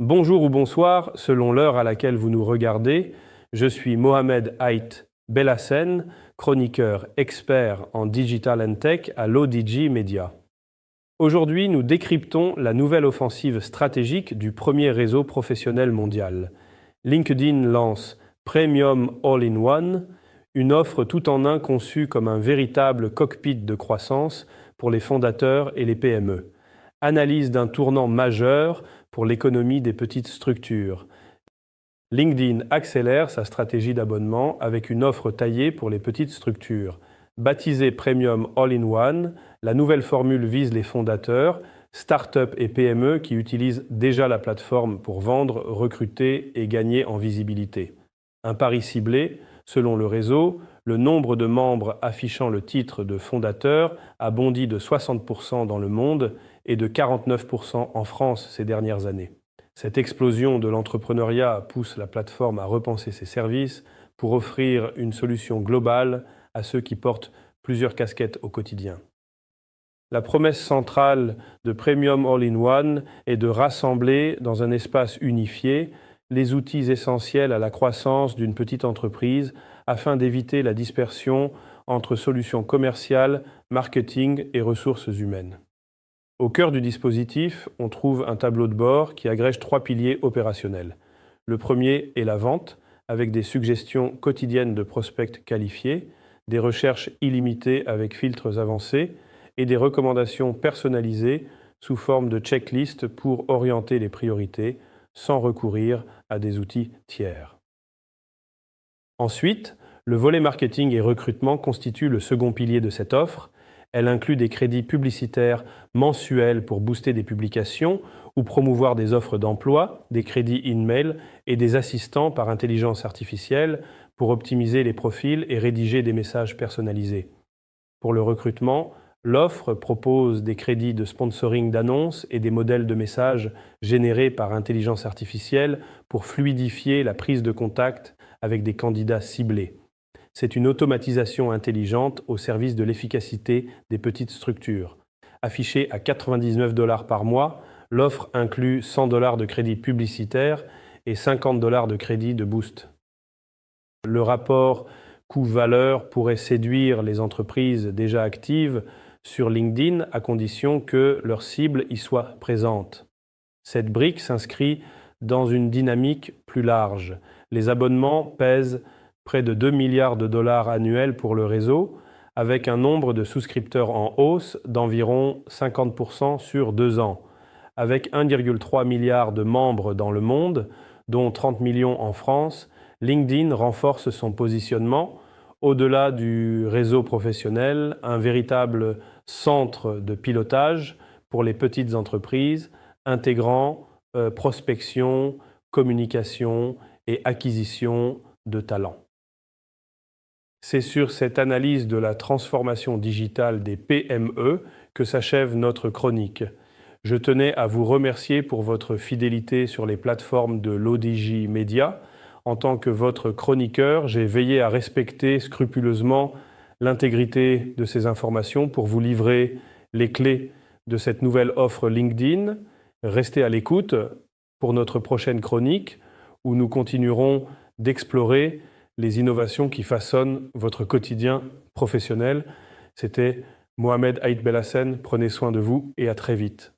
Bonjour ou bonsoir, selon l'heure à laquelle vous nous regardez. Je suis Mohamed Haït Bellassène, chroniqueur expert en Digital and Tech à l'ODG Media. Aujourd'hui, nous décryptons la nouvelle offensive stratégique du premier réseau professionnel mondial. LinkedIn lance Premium All-in-One, une offre tout en un conçue comme un véritable cockpit de croissance pour les fondateurs et les PME. Analyse d'un tournant majeur pour l'économie des petites structures. LinkedIn accélère sa stratégie d'abonnement avec une offre taillée pour les petites structures. Baptisée Premium All-in-One, la nouvelle formule vise les fondateurs, start-up et PME qui utilisent déjà la plateforme pour vendre, recruter et gagner en visibilité. Un pari ciblé, selon le réseau, le nombre de membres affichant le titre de fondateur a bondi de 60% dans le monde et de 49% en France ces dernières années. Cette explosion de l'entrepreneuriat pousse la plateforme à repenser ses services pour offrir une solution globale à ceux qui portent plusieurs casquettes au quotidien. La promesse centrale de Premium All-in-One est de rassembler dans un espace unifié les outils essentiels à la croissance d'une petite entreprise afin d'éviter la dispersion entre solutions commerciales, marketing et ressources humaines. Au cœur du dispositif, on trouve un tableau de bord qui agrège 3 piliers opérationnels. Le premier est la vente, avec des suggestions quotidiennes de prospects qualifiés, des recherches illimitées avec filtres avancés et des recommandations personnalisées sous forme de checklist pour orienter les priorités sans recourir à des outils tiers. Ensuite, le volet marketing et recrutement constitue le second pilier de cette offre. Elle inclut des crédits publicitaires mensuels pour booster des publications ou promouvoir des offres d'emploi, des crédits in-mail et des assistants par intelligence artificielle pour optimiser les profils et rédiger des messages personnalisés. Pour le recrutement, l'offre propose des crédits de sponsoring d'annonces et des modèles de messages générés par intelligence artificielle pour fluidifier la prise de contact avec des candidats ciblés. C'est une automatisation intelligente au service de l'efficacité des petites structures. Affichée à 99 $ par mois, l'offre inclut 100 $ de crédit publicitaire et 50 $ de crédit de boost. Le rapport coût-valeur pourrait séduire les entreprises déjà actives sur LinkedIn à condition que leur cible y soit présente. Cette brique s'inscrit dans une dynamique plus large. Les abonnements pèsent près de 2 milliards de dollars annuels pour le réseau, avec un nombre de souscripteurs en hausse d'environ 50% sur 2 ans. Avec 1,3 milliard de membres dans le monde, dont 30 millions en France, LinkedIn renforce son positionnement au-delà du réseau professionnel, un véritable centre de pilotage pour les petites entreprises, intégrant prospection, communication et acquisition de talents. C'est sur cette analyse de la transformation digitale des PME que s'achève notre chronique. Je tenais à vous remercier pour votre fidélité sur les plateformes de l'ODG Media. En tant que votre chroniqueur, j'ai veillé à respecter scrupuleusement l'intégrité de ces informations pour vous livrer les clés de cette nouvelle offre LinkedIn. Restez à l'écoute pour notre prochaine chronique où nous continuerons d'explorer les innovations qui façonnent votre quotidien professionnel. C'était Mohamed Haït Bellassène. Prenez soin de vous et à très vite.